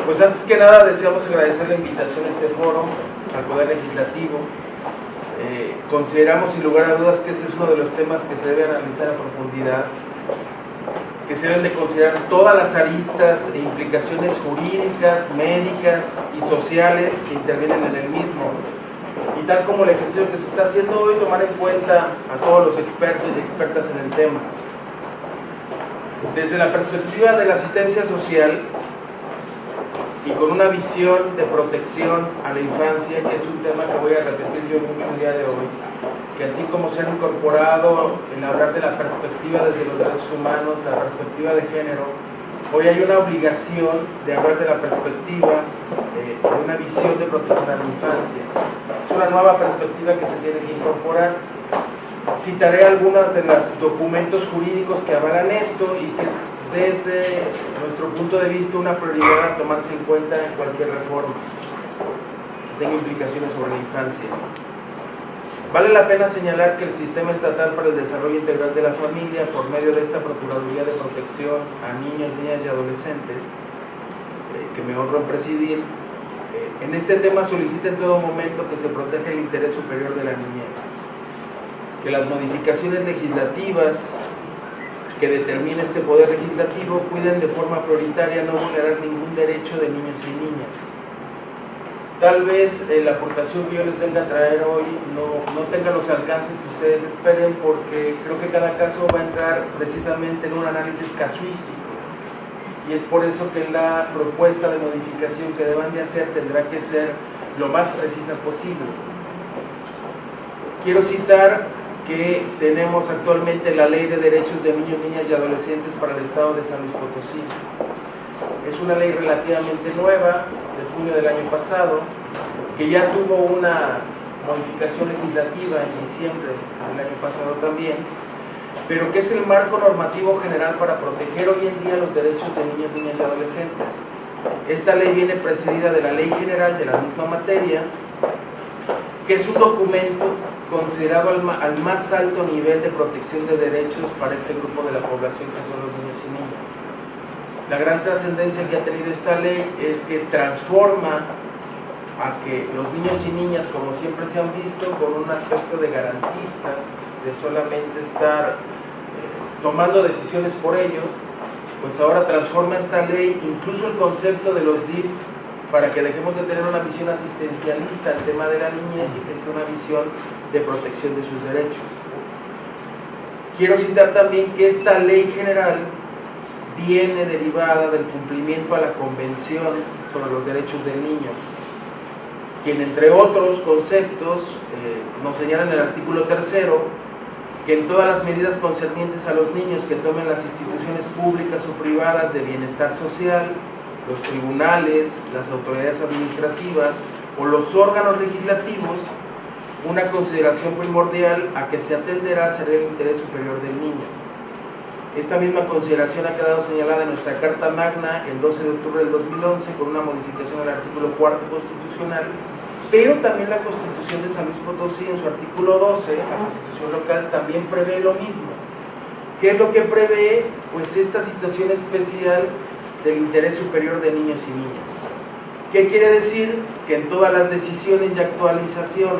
Pues antes que nada deseamos agradecer la invitación a este foro, al Poder Legislativo. Consideramos sin lugar a dudas que este es uno de los temas que se debe analizar a profundidad, que se deben de considerar todas las aristas e implicaciones jurídicas, médicas y sociales que intervienen en el mismo. Y tal como el ejercicio que se está haciendo hoy, tomar en cuenta a todos los expertos y expertas en el tema. Desde la perspectiva de la asistencia social y con una visión de protección a la infancia, que es un tema que voy a repetir yo mucho el día de hoy, que así como se han incorporado en hablar de la perspectiva desde los derechos humanos, la perspectiva de género, hoy hay una obligación de hablar de la perspectiva de una visión de protección a la infancia. Es una nueva perspectiva que se tiene que incorporar. Citaré algunos de los documentos jurídicos que avalan esto y que es desde nuestro punto de vista una prioridad a tomarse en cuenta en cualquier reforma que tenga implicaciones sobre la infancia. Vale la pena señalar que el Sistema Estatal para el Desarrollo Integral de la Familia, por medio de esta Procuraduría de Protección a Niños, Niñas y Adolescentes, que me honro en presidir, en este tema solicita en todo momento que se proteja el interés superior de la niñez, que las modificaciones legislativas que determine este Poder Legislativo cuiden de forma prioritaria no vulnerar ningún derecho de niños y niñas. Tal vez la aportación que yo les venga a traer hoy no tenga los alcances que ustedes esperen, porque creo que cada caso va a entrar precisamente en un análisis casuístico, y es por eso que la propuesta de modificación que deban de hacer tendrá que ser lo más precisa posible. Quiero citar que tenemos actualmente la Ley de Derechos de Niños, Niñas y Adolescentes para el Estado de San Luis Potosí. Es una ley relativamente nueva, de junio del año pasado, que ya tuvo una modificación legislativa en diciembre del año pasado también, pero que es el marco normativo general para proteger hoy en día los derechos de niños, niñas y adolescentes. Esta ley viene precedida de la Ley General de la misma materia, que es un documento considerado al más alto nivel de protección de derechos para este grupo de la población que son los niños y niñas. La gran trascendencia que ha tenido esta ley es que transforma a que los niños y niñas, como siempre se han visto, con un aspecto de garantistas, de solamente estar tomando decisiones por ellos, pues ahora transforma esta ley incluso el concepto de los DIF para que dejemos de tener una visión asistencialista al tema de la niñez y que sea una visión de protección de sus derechos. Quiero citar también que esta ley general viene derivada del cumplimiento a la Convención sobre los Derechos del Niño, quien entre otros conceptos nos señala en el artículo 3º que en todas las medidas concernientes a los niños que tomen las instituciones públicas o privadas de bienestar social, los tribunales, las autoridades administrativas o los órganos legislativos, una consideración primordial a que se atenderá será el interés superior del niño. Esta misma consideración ha quedado señalada en nuestra Carta Magna el 12 de octubre del 2011 con una modificación al artículo 4º constitucional, pero también la Constitución de San Luis Potosí en su artículo 12, la Constitución local, también prevé lo mismo. ¿Qué es lo que prevé? Pues esta situación especial del interés superior de niños y niñas. ¿Qué quiere decir? Que en todas las decisiones y actuaciones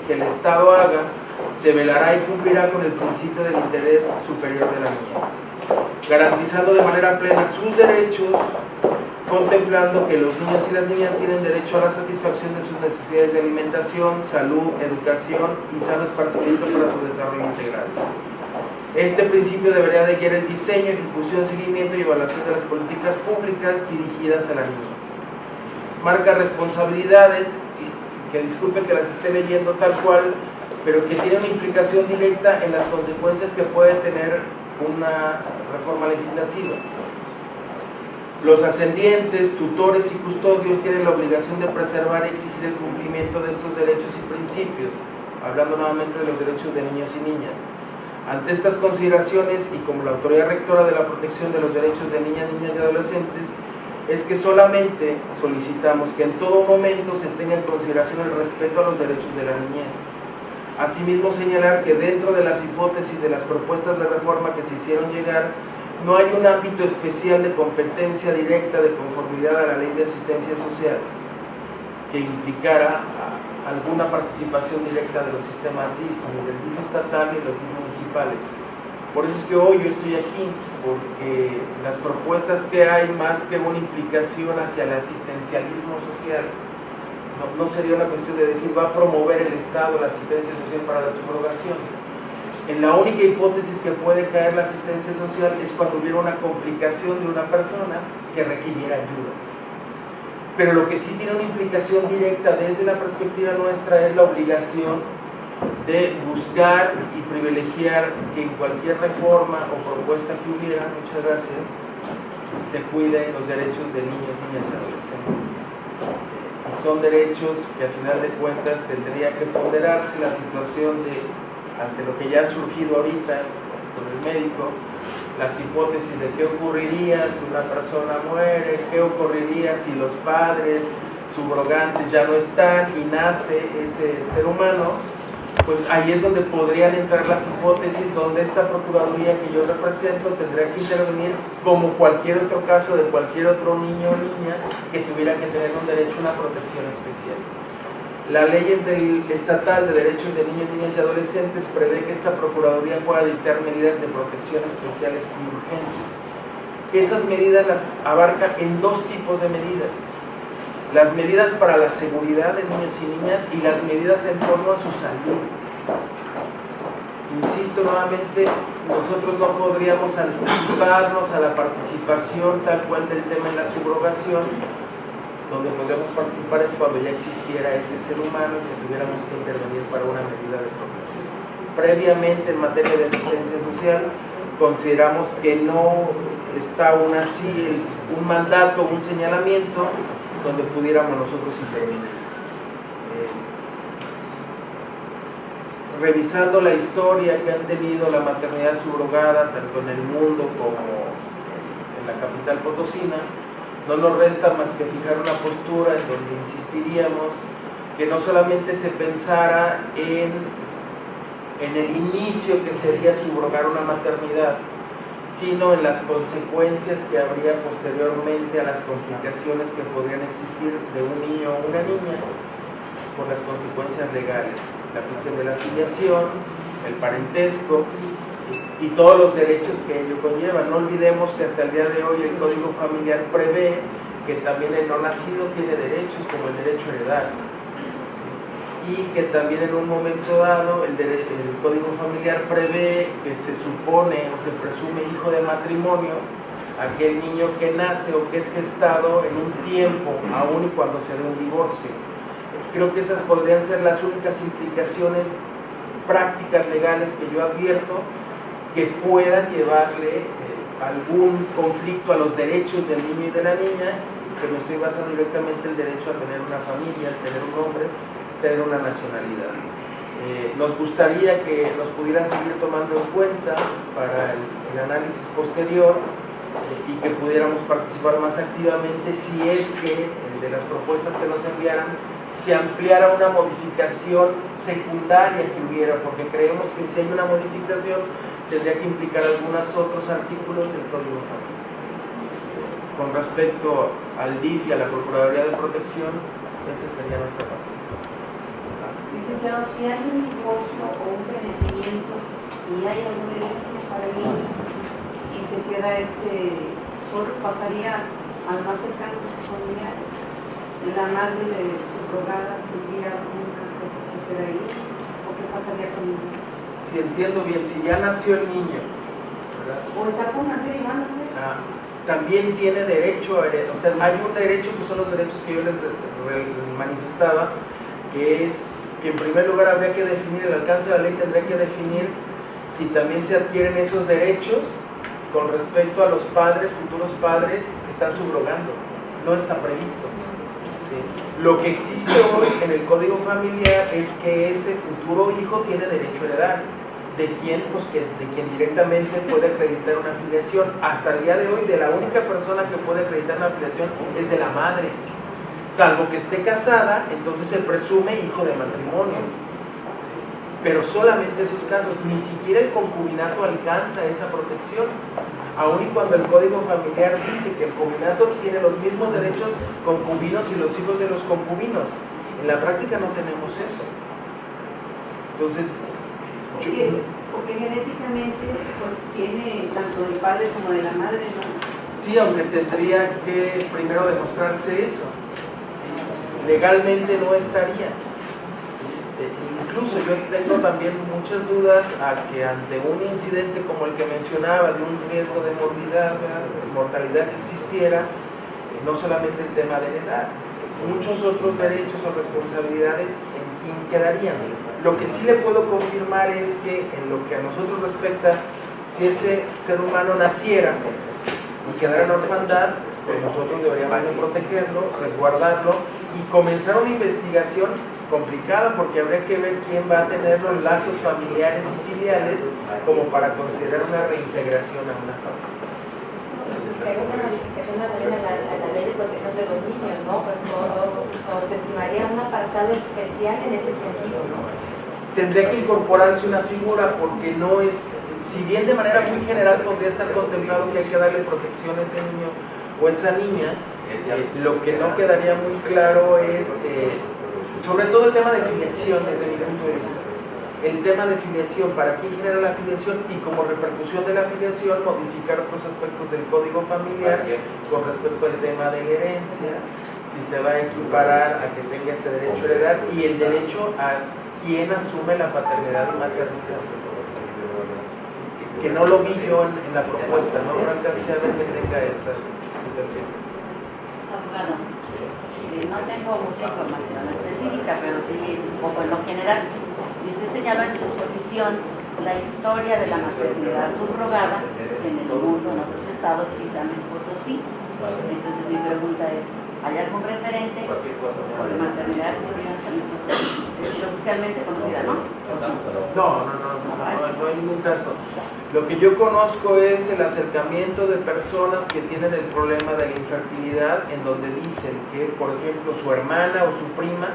que el Estado haga, se velará y cumplirá con el principio del interés superior de la niñez, garantizando de manera plena sus derechos, contemplando que los niños y las niñas tienen derecho a la satisfacción de sus necesidades de alimentación, salud, educación y sano esparcimiento para su desarrollo integral. Este principio debería de guiar el diseño, ejecución, seguimiento y evaluación de las políticas públicas dirigidas a la niñez. Marca responsabilidades, que disculpe que las esté leyendo tal cual, pero que tiene una implicación directa en las consecuencias que puede tener una reforma legislativa. Los ascendientes, tutores y custodios tienen la obligación de preservar y exigir el cumplimiento de estos derechos y principios, hablando nuevamente de los derechos de niños y niñas. Ante estas consideraciones, y como la autoridad rectora de la protección de los derechos de niñas, niñas y adolescentes, es que solamente solicitamos que en todo momento se tenga en consideración el respeto a los derechos de la niñez. Asimismo, señalar que dentro de las hipótesis de las propuestas de reforma que se hicieron llegar, No hay un ámbito especial de competencia directa de conformidad a la ley de asistencia social que implicara alguna participación directa de los sistemas DIF, ni del DIF estatal ni de los DIF municipales. Por eso es que hoy yo estoy aquí, porque las propuestas que hay, más que una implicación hacia el asistencialismo social, no sería una cuestión de decir va a promover el Estado la asistencia social para la subrogación. En la única hipótesis que puede caer la asistencia social es cuando hubiera una complicación de una persona que requiriera ayuda. Pero lo que sí tiene una implicación directa desde la perspectiva nuestra es la obligación de buscar y privilegiar que en cualquier reforma o propuesta que hubiera, muchas gracias, se cuiden los derechos de niños, niñas y adolescentes. Y son derechos que a final de cuentas tendría que ponderarse la situación de, ante lo que ya han surgido ahorita con el médico, las hipótesis de qué ocurriría si una persona muere, qué ocurriría si los padres subrogantes ya no están y nace ese ser humano, pues ahí es donde podrían entrar las hipótesis donde esta Procuraduría que yo represento tendría que intervenir como cualquier otro caso de cualquier otro niño o niña que tuviera que tener un derecho a una protección especial. La ley estatal de derechos de niños, niñas y adolescentes prevé que esta Procuraduría pueda dictar medidas de protección especiales y urgentes. Esas medidas las abarca en dos tipos de medidas: las medidas para la seguridad de niños y niñas y las medidas en torno a su salud. Insisto nuevamente, nosotros no podríamos anticiparnos a la participación tal cual del tema en la subrogación. Donde podríamos participar es cuando ya existiera ese ser humano y que tuviéramos que intervenir para una medida de protección. Previamente, en materia de asistencia social, consideramos que no está aún así un mandato, un señalamiento donde pudiéramos nosotros intervenir. Revisando la historia que han tenido la maternidad subrogada tanto en el mundo como en la capital potosina, no nos resta más que fijar una postura en donde insistiríamos que no solamente se pensara en el inicio que sería subrogar una maternidad, sino en las consecuencias que habría posteriormente a las complicaciones que podrían existir de un niño o una niña por las consecuencias legales, la cuestión de la filiación, el parentesco y todos los derechos que ello conlleva. No olvidemos que hasta el día de hoy el Código Familiar prevé que también el no nacido tiene derechos, como el derecho a heredar, y que también en un momento dado el Código Familiar prevé que se supone o se presume hijo de matrimonio aquel niño que nace o que es gestado en un tiempo, aun y cuando se dé un divorcio. Creo que esas podrían ser las únicas implicaciones prácticas legales que yo advierto que puedan llevarle algún conflicto a los derechos del niño y de la niña, que me estoy basando directamente en el derecho a tener una familia, a tener un nombre, tener una nacionalidad. Nos gustaría que nos pudieran seguir tomando en cuenta para el análisis posterior y que pudiéramos participar más activamente si es que de las propuestas que nos enviaran se ampliara una modificación secundaria que hubiera, porque creemos que si hay una modificación tendría que implicar algunos otros artículos del Código Familiar. Con respecto al DIF y a la Procuraduría de Protección, esa sería nuestra participación. Licenciado, si hay un divorcio o un fallecimiento y hay alguna herencia para el niño y se queda solo, pasaría al más cercano de sus familiares, la madre de subrogada tendría alguna cosa que hacer ahí, o qué pasaría con el niño. Si entiendo bien, si ya nació el niño, ¿verdad? O está por nacer y va a nacer. También tiene derecho a heredar. O sea, hay un derecho que son los derechos que yo les manifestaba, que es que en primer lugar habría que definir, el alcance de la ley tendría que definir si también se adquieren esos derechos con respecto a los padres, futuros padres que están subrogando. No está previsto. ¿Sí? Lo que existe hoy en el Código Familiar es que ese futuro hijo tiene derecho a heredar. ¿De quién? Pues de quien directamente puede acreditar una filiación. Hasta el día de hoy, de la única persona que puede acreditar una filiación es de la madre. Salvo que esté casada, entonces se presume hijo de matrimonio. pero solamente esos casos, ni siquiera el concubinato alcanza esa protección, aun y cuando el Código Familiar dice que el concubinato tiene los mismos derechos concubinos y los hijos de los concubinos. En la práctica no tenemos eso. Entonces, porque genéticamente pues tiene tanto del padre como de la madre, ¿no? sí, aunque tendría que primero demostrarse eso. ¿Sí? Legalmente no estaría. Incluso yo tengo también muchas dudas a que ante un incidente como el que mencionaba, de un riesgo de mortalidad que existiera, no solamente el tema de heredar, muchos otros derechos o responsabilidades en quién quedarían. Lo que sí le puedo confirmar es que en lo que a nosotros respecta, si ese ser humano naciera y quedara en orfandad, pues nosotros deberíamos de protegerlo, resguardarlo y comenzar una investigación complicada, porque habría que ver quién va a tener los lazos familiares y filiales como para considerar una reintegración a una familia. Hay una modificación también a la ley de protección de los niños, ¿no? Pues nos estimaría un apartado especial en ese sentido, ¿no? Tendría que incorporarse una figura, porque no es, si bien de manera muy general podría estar contemplado que hay que darle protección a ese niño o esa niña, lo que no quedaría muy claro es, sobre todo el tema de filiación desde mi punto de vista. El tema de filiación, para quién genera la filiación y como repercusión de la filiación modificar otros aspectos del código familiar con respecto al tema de la herencia, si se va a equiparar a que tenga ese derecho a heredar y el derecho a quien asume la paternidad y maternidad. Que no lo vi yo en la propuesta, no alcancé a ver que tenga esa situación. Abogado, no tengo mucha información específica, pero sí un poco en lo general. Y usted señala en su exposición la historia de la maternidad subrogada en el mundo, en otros estados, quizá en Potosí. Entonces mi pregunta es, ¿hay algún referente sobre maternidad asistida en San Luis Potosí? Es decir, oficialmente conocida, ¿no? ¿O sí? No hay ningún caso. Lo que yo conozco es el acercamiento de personas que tienen el problema de la infertilidad, en donde dicen que, por ejemplo, su hermana o su prima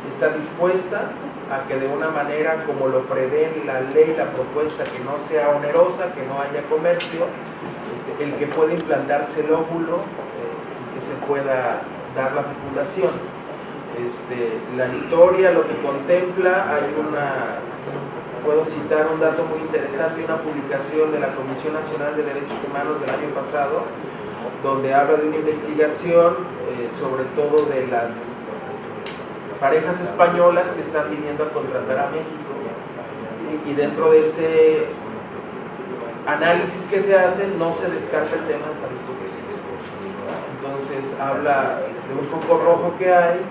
está dispuesta a que de una manera como lo prevé la ley, la propuesta, que no sea onerosa, que no haya comercio, el que pueda implantarse el óvulo y que se pueda dar la fecundación. La historia lo que contempla, puedo citar un dato muy interesante, una publicación de la Comisión Nacional de Derechos Humanos del año pasado, donde habla de una investigación sobre todo de las parejas españolas que están viniendo a contratar a México, ¿sí? Y dentro de ese análisis que se hace no se descarta el tema de San Luis Potosí. Entonces habla de un foco rojo que hay,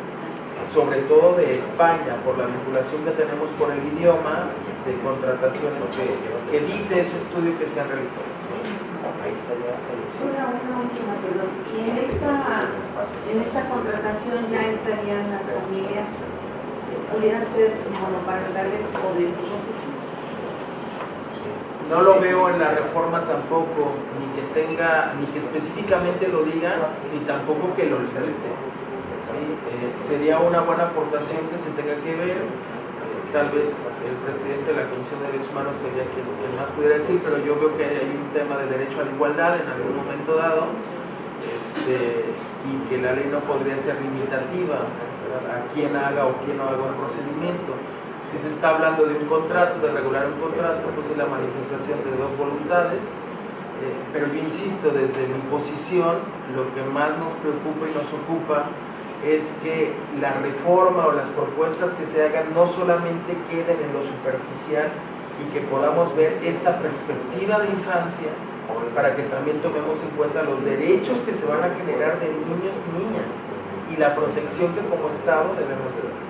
sobre todo de España, por la vinculación que tenemos por el idioma, de contrataciones que dice ese estudio que se han realizado. Una última, perdón. ¿Y en esta contratación ya entrarían las familias? ¿Pudieran ser monoparentales o de dos hijos? No lo veo en la reforma tampoco, ni que específicamente lo diga, ni tampoco que lo limite. ¿Sí? Sería una buena aportación que se tenga que ver. Tal vez el presidente de la Comisión de Derechos Humanos sería quien más pudiera decir, pero yo veo que hay un tema de derecho a la igualdad en algún momento dado, y que la ley no podría ser limitativa a quién haga o quién no haga un procedimiento. Si se está hablando de un contrato, de regular un contrato, pues es la manifestación de dos voluntades, pero yo insisto, desde mi posición, lo que más nos preocupa y nos ocupa es que la reforma o las propuestas que se hagan no solamente queden en lo superficial y que podamos ver esta perspectiva de infancia para que también tomemos en cuenta los derechos que se van a generar de niños y niñas y la protección que como Estado debemos de dar.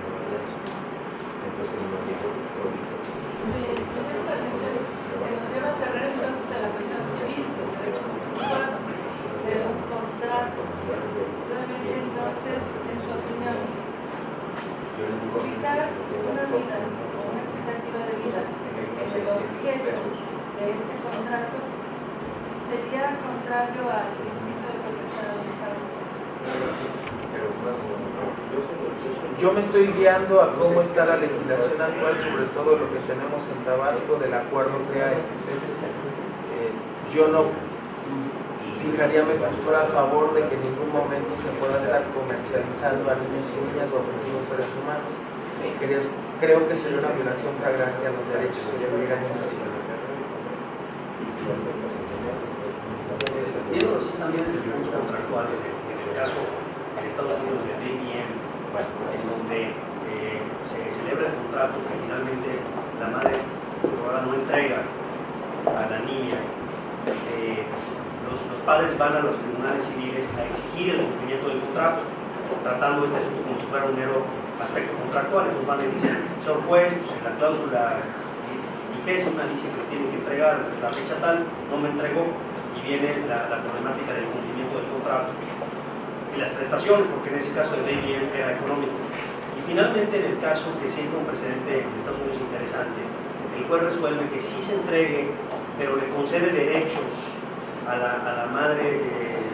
Ubicar una vida, una expectativa de vida en el objeto de ese contrato sería contrario al principio de protección a la infancia. yo me estoy guiando a cómo está la legislación actual, sobre todo lo que tenemos en Tabasco, del acuerdo que hay. Yo no fijaría mi postura a favor de que en ningún momento se pueda estar comercializando a niños y niñas o futuros seres humanos. Creo que sería una violación flagrante a los derechos que deberían niños y niñas. Viendo así también desde el punto contractual, en el caso en Estados Unidos de ABM, en donde se celebra el contrato que finalmente la madre subrogada no entrega a la niña, los padres van a los tribunales civiles a exigir el cumplimiento del contrato, tratando este asunto como si fuera un mero aspecto contractual. Entonces van y dicen, señor juez, pues, la cláusula 20ª dice que tiene que entregar la fecha tal, no me entregó, y viene la problemática del cumplimiento del contrato y las prestaciones, porque en ese caso de ABM era económico. Y finalmente, en el caso que siempre un precedente en Estados Unidos interesante, el juez resuelve que sí se entregue, pero le concede derechos a la madre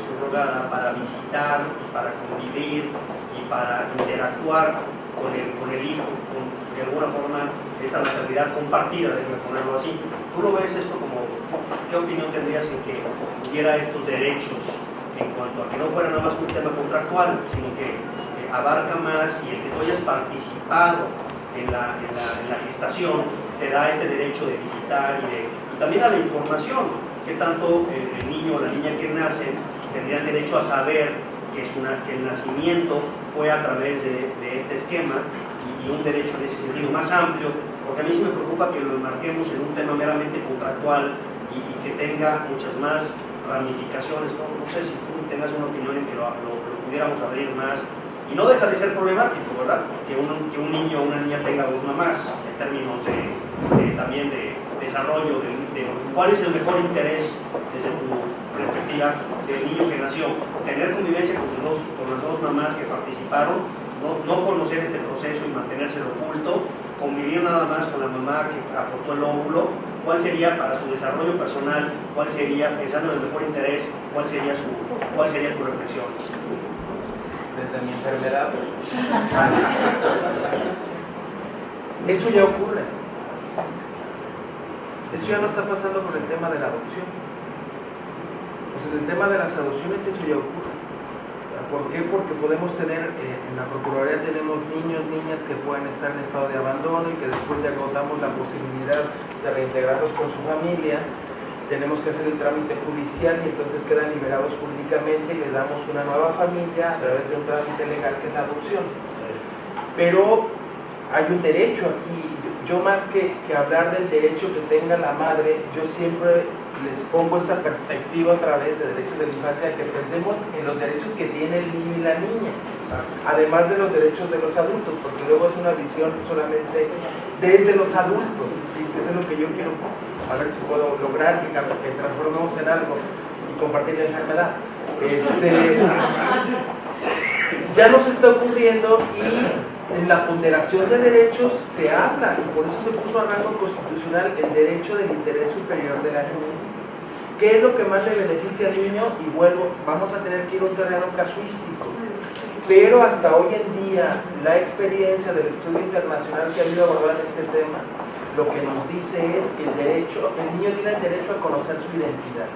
subrogada para visitar, para convivir y para interactuar con el hijo, de alguna forma esta maternidad compartida, déjame ponerlo así. ¿Tú lo ves esto como, qué opinión tendrías en que hubiera estos derechos en cuanto a que no fuera nada más un tema contractual, sino que abarca más, y el que tú hayas participado en la gestación te da este derecho de visitar y también a la información? ¿Qué tanto el niño o la niña que nacen tendrían derecho a saber que el nacimiento fue a través de este esquema, y un derecho en ese sentido más amplio? Porque a mí sí me preocupa que lo enmarquemos en un tema meramente contractual y que tenga muchas más ramificaciones. No sé si tú tengas una opinión en que lo pudiéramos abrir más. Y no deja de ser problemático, ¿verdad? Que un niño o una niña tenga dos mamás, en términos también de desarrollo, de cuál es el mejor interés desde tu perspectiva del niño que nació. Tener convivencia con las dos mamás que participaron, no conocer este proceso y mantenérselo oculto, convivir nada más con la mamá que aportó el óvulo. ¿Cuál sería para su desarrollo personal? ¿Cuál sería, pensando en el mejor interés, cuál sería tu reflexión? Desde mi enfermedad. Eso ya ocurre. Eso ya no está pasando con el tema de la adopción. Pues en el tema de las adopciones eso ya ocurre. ¿Por qué? Porque podemos tener, en la Procuraduría tenemos niños, niñas que pueden estar en estado de abandono y que después ya agotamos la posibilidad de reintegrarlos con su familia. Tenemos que hacer el trámite judicial y entonces quedan liberados jurídicamente y les damos una nueva familia a través de un trámite legal que es la adopción. Pero hay un derecho aquí. Yo más que hablar del derecho que tenga la madre, yo siempre les pongo esta perspectiva a través de derechos de la infancia, que pensemos en los derechos que tiene el niño y la niña, además de los derechos de los adultos, porque luego es una visión solamente desde los adultos, ¿sí? Eso es lo que yo quiero, a ver si puedo lograr que transformemos en algo y compartir la enfermedad. Ya nos está ocurriendo y en la ponderación de derechos se habla, y por eso se puso a rango constitucional el derecho del interés superior de la niña. ¿Qué es lo que más le beneficia al niño? Y vuelvo, vamos a tener que ir a un terreno casuístico. Pero hasta hoy en día, la experiencia del estudio internacional que ha habido a abordar este tema, lo que nos dice es que el niño tiene el derecho a conocer su identidad.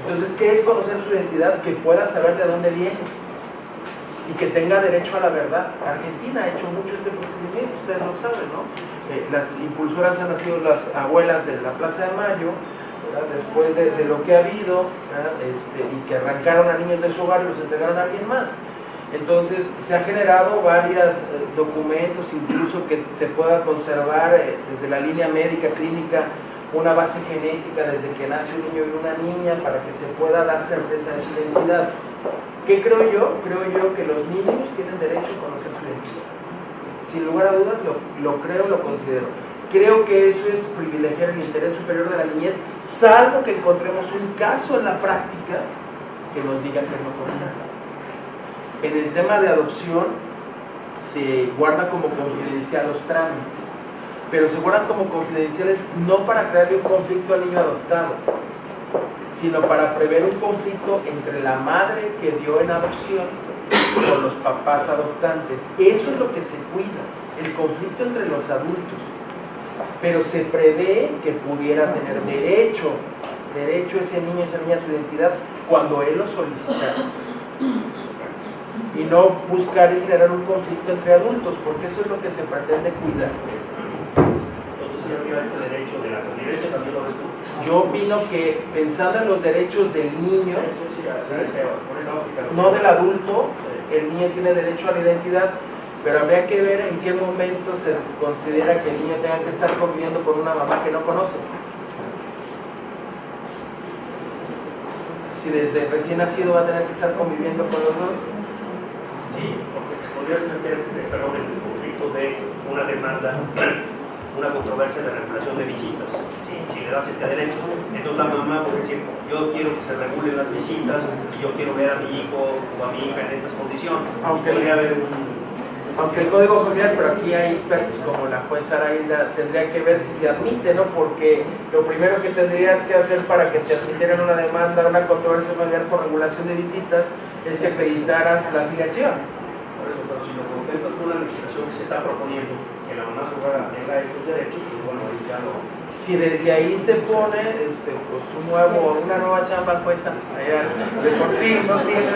Entonces, ¿qué es conocer su identidad? Que pueda saber de dónde viene y que tenga derecho a la verdad. Argentina ha hecho mucho este procedimiento, ustedes lo saben, ¿no? Las impulsoras han sido las abuelas de la Plaza de Mayo, ¿verdad? Después de lo que ha habido, y que arrancaron a niños de su hogar y los entregaron a alguien más. Entonces se ha generado varios documentos, incluso que se pueda conservar desde la línea médica, clínica, una base genética desde que nace un niño y una niña para que se pueda dar certeza de su identidad. ¿Qué creo yo? Creo yo que los niños tienen derecho a conocer su identidad. Sin lugar a dudas lo creo, lo considero. Creo que eso es privilegiar el interés superior de la niñez, salvo que encontremos un caso en la práctica que nos diga que no conviene. En el tema de adopción se guarda como confidencial los trámites, pero se guardan como confidenciales no para crearle un conflicto al niño adoptado, sino para prever un conflicto entre la madre que dio en adopción con los papás adoptantes. Eso es lo que se cuida, el conflicto entre los adultos. Pero se prevé que pudiera tener derecho ese niño, esa niña a su identidad cuando él lo solicitara. Y no buscar y generar un conflicto entre adultos, porque eso es lo que se pretende cuidar. Entonces, si arriba este derecho de la convivencia también lo ves tú. Yo opino que pensando en los derechos del niño, no del adulto, el niño tiene derecho a la identidad, pero habría que ver en qué momento se considera que el niño tenga que estar conviviendo con una mamá que no conoce. Si desde recién nacido va a tener que estar conviviendo con los dos. Sí, porque podrías meter, perdón, en el conflicto de una demanda, una controversia de regulación de visitas. Si le das este derecho, entonces la mamá puede decir, yo quiero que se regulen las visitas, yo quiero ver a mi hijo o a mi hija en estas condiciones. Podría haber aunque el código familiar, pero aquí hay expertos como la jueza Araída, tendría que ver si se admite, ¿no? Porque lo primero que tendrías que hacer para que te admitieran una demanda, una controversia familiar por regulación de visitas, es que acreditaras la afiliación. Por eso, pero si lo contemplas con una legislación que se está proponiendo, que la mamá subrogada tenga estos derechos, pues bueno, ya lo... Si desde ahí se pone pues una nueva chamba, pues allá de por sí no tiene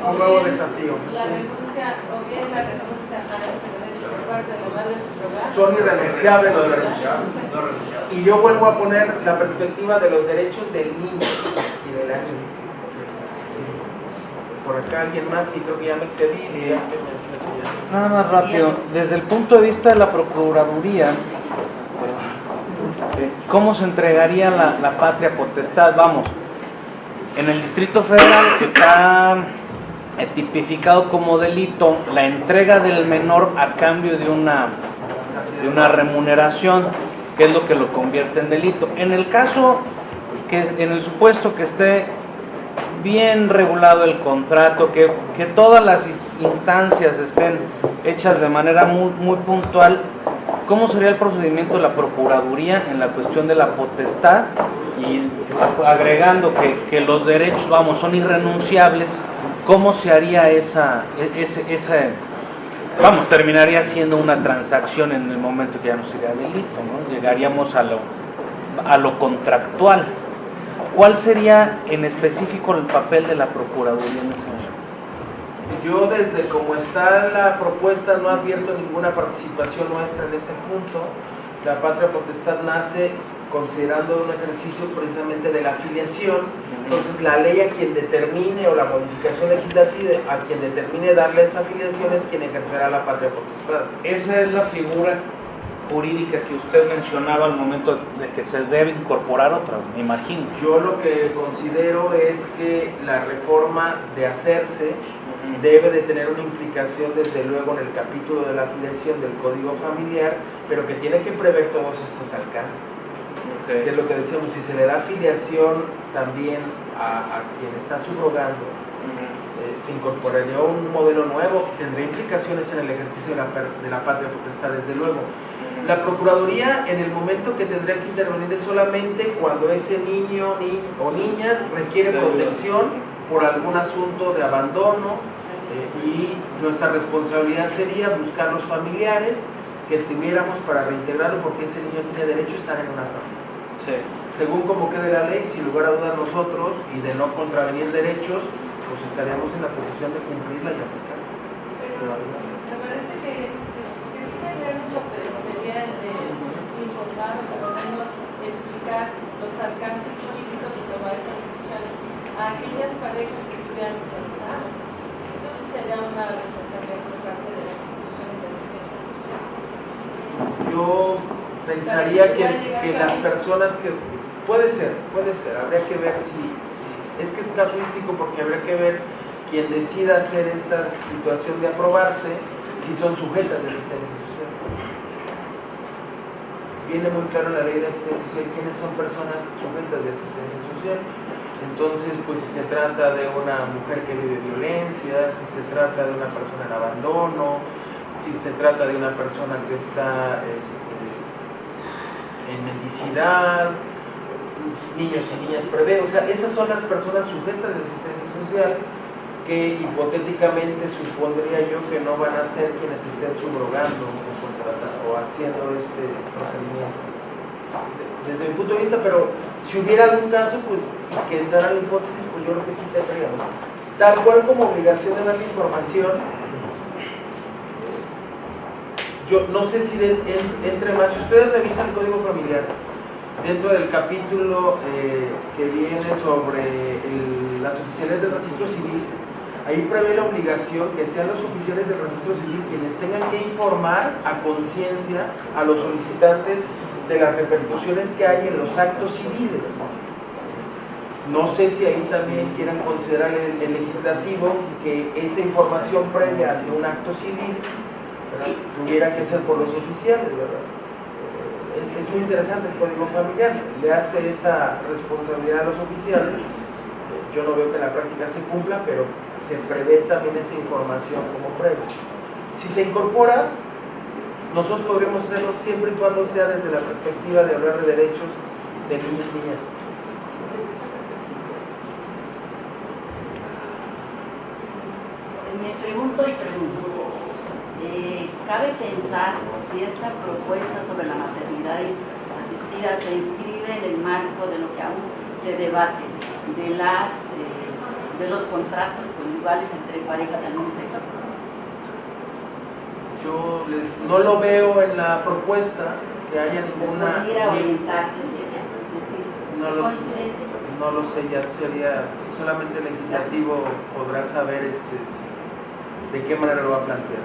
un nuevo desafío. La renuncia, o bien la renuncia a este derecho por parte de la madre subrogada. Son irrenunciables los derechos. No renunciar. Y yo vuelvo a poner la perspectiva de los derechos del niño y del año. Por acá alguien más, y creo que ya me excedí. Nada más rápido, desde el punto de vista de la Procuraduría, ¿cómo se entregaría la patria potestad? Vamos, en el Distrito Federal está tipificado como delito la entrega del menor a cambio de una remuneración, que es lo que lo convierte en delito. En el caso, en el supuesto que esté bien regulado el contrato, que todas las instancias estén hechas de manera muy puntual, ¿cómo sería el procedimiento de la Procuraduría en la cuestión de la potestad? Y agregando que los derechos, vamos, son irrenunciables, ¿cómo se haría vamos, terminaría siendo una transacción en el momento que ya no sería delito, ¿no? Llegaríamos a lo contractual. ¿Cuál sería en específico el papel de la Procuraduría en ese momento? Yo desde como está la propuesta no advierto ninguna participación nuestra en ese punto. La patria potestad nace considerando un ejercicio precisamente de la afiliación. Entonces la ley a quien determine, o la modificación legislativa a quien determine darle esa afiliación, es quien ejercerá la patria potestad. Esa es la figura jurídica que usted mencionaba al momento de que se debe incorporar otra, me imagino. Yo lo que considero es que la reforma de hacerse debe de tener una implicación desde luego en el capítulo de la afiliación del Código Familiar, pero que tiene que prever todos estos alcances. Que es lo que decíamos, si se le da afiliación también a quien está subrogando, se incorporaría un modelo nuevo que tendría implicaciones en el ejercicio de la patria potestad, desde luego. La Procuraduría en el momento que tendría que intervenir es solamente cuando ese niño o niña requiere protección por algún asunto de abandono, y nuestra responsabilidad sería buscar los familiares que tuviéramos para reintegrarlo, porque ese niño tiene derecho a estar en una familia. Sí. Según como quede la ley, sin lugar a dudas nosotros, y de no contravenir derechos, pues estaríamos en la posición de cumplirla y aplicarla. Pero me parece que sí tendríamos lo que sería de informar, o por lo menos explicar los alcances políticos de tomar estas decisiones a aquellas parejas que estuvieran interesadas. Eso sí sería una responsabilidad por parte de las instituciones de asistencia social. Yo pensaría que las personas que... Puede ser, habría que ver si es que es casuístico, porque habría que ver quien decida hacer esta situación de aprobarse, si son sujetas de asistencia social. Viene muy claro en la ley de asistencia social quiénes son personas sujetas de asistencia social. Entonces, pues si se trata de una mujer que vive violencia, si se trata de una persona en abandono, si se trata de una persona que está en mendicidad, niños y niñas prevé, o sea, esas son las personas sujetas de asistencia social, que hipotéticamente supondría yo que no van a ser quienes estén subrogando o contratando o haciendo este procedimiento. Desde mi punto de vista, pero si hubiera algún caso, pues que entrara la hipótesis, pues yo creo que sí tendríamos. Tal cual como obligación de dar la información, yo no sé si entre más, si ustedes revisan el Código Familiar, dentro del capítulo que viene sobre las oficiales del registro civil, ahí prevé la obligación que sean los oficiales del registro civil quienes tengan que informar a conciencia a los solicitantes de las repercusiones que hay en los actos civiles. No sé si ahí también quieran considerar el legislativo que esa información previa hacia un acto civil, ¿verdad?, tuviera que ser por los oficiales, ¿verdad? Es muy interesante el Código Familiar, le hace esa responsabilidad a los oficiales. Yo no veo que en la práctica se cumpla, pero se prevé también esa información como previa. Si se incorpora, nosotros podremos hacerlo siempre y cuando sea desde la perspectiva de hablar de derechos de niños y niñas. Me pregunto y pregunto, ¿cabe pensar si esta propuesta sobre la maternidad asistida se inscribe en el marco de lo que aún se debate de los contratos conyugales entre parejas del mismo sexo? Yo no lo veo en la propuesta que haya ninguna... ¿Podría orientarse? Es decir, No ¿es lo- coincidente? No lo sé, ya sería solamente el legislativo podrá saber de qué manera lo va a plantear.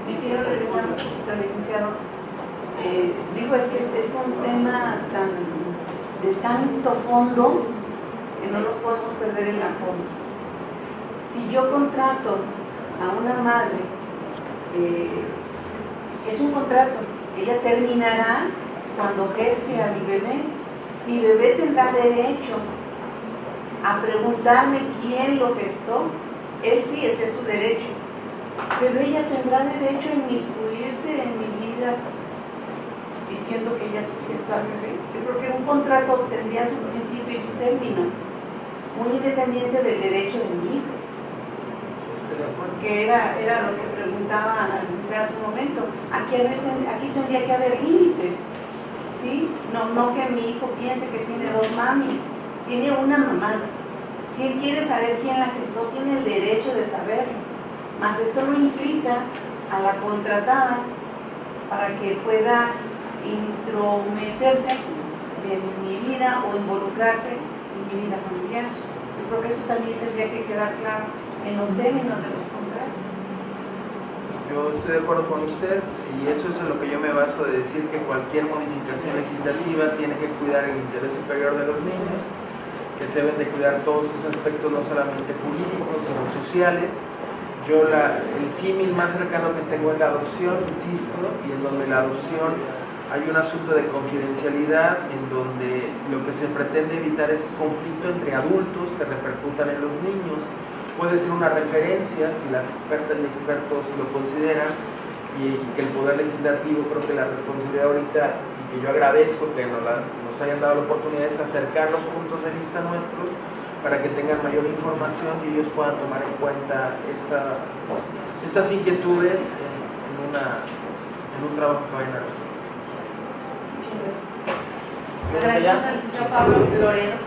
Me quiero regresar un poquito, licenciado. Digo, es que es un tema de tanto fondo que no nos podemos perder en la fondo. Si yo contrato a una madre, es un contrato, ella terminará cuando geste a mi bebé. Mi bebé tendrá derecho a preguntarme quién lo gestó. Él sí, ese es su derecho. Pero ella tendrá derecho a inmiscuirse en mi vida diciendo que ella gestó al bebé. Yo creo que un contrato tendría su principio y su término, muy independiente del derecho de mi hijo. Porque era lo que preguntaba la licenciada hace un momento. Aquí tendría que haber límites. ¿Sí? No que mi hijo piense que tiene dos mamis, tiene una mamá. Si él quiere saber quién la gestó, tiene el derecho de saberlo. Mas esto no implica a la contratada para que pueda intrometerse en mi vida o involucrarse en mi vida familiar. Yo creo que eso también tendría que quedar claro en los términos de los contratos. Yo estoy de acuerdo con usted y eso es en lo que yo me baso de decir que cualquier modificación legislativa tiene que cuidar el interés superior de los niños, que se deben de cuidar todos sus aspectos, no solamente jurídicos, sino sociales. Yo el símil más cercano que tengo es la adopción, insisto, y en donde la adopción hay un asunto de confidencialidad en donde lo que se pretende evitar es conflicto entre adultos que repercutan en los niños. Puede ser una referencia si las expertas y expertos lo consideran y que el Poder Legislativo, creo que la responsabilidad ahorita, y que yo agradezco que nos hayan dado la oportunidad, es acercar los puntos de vista nuestros para que tengan mayor información y ellos puedan tomar en cuenta estas inquietudes en un trabajo que vayan a hacer. Gracias al licenciado Pablo Loredo.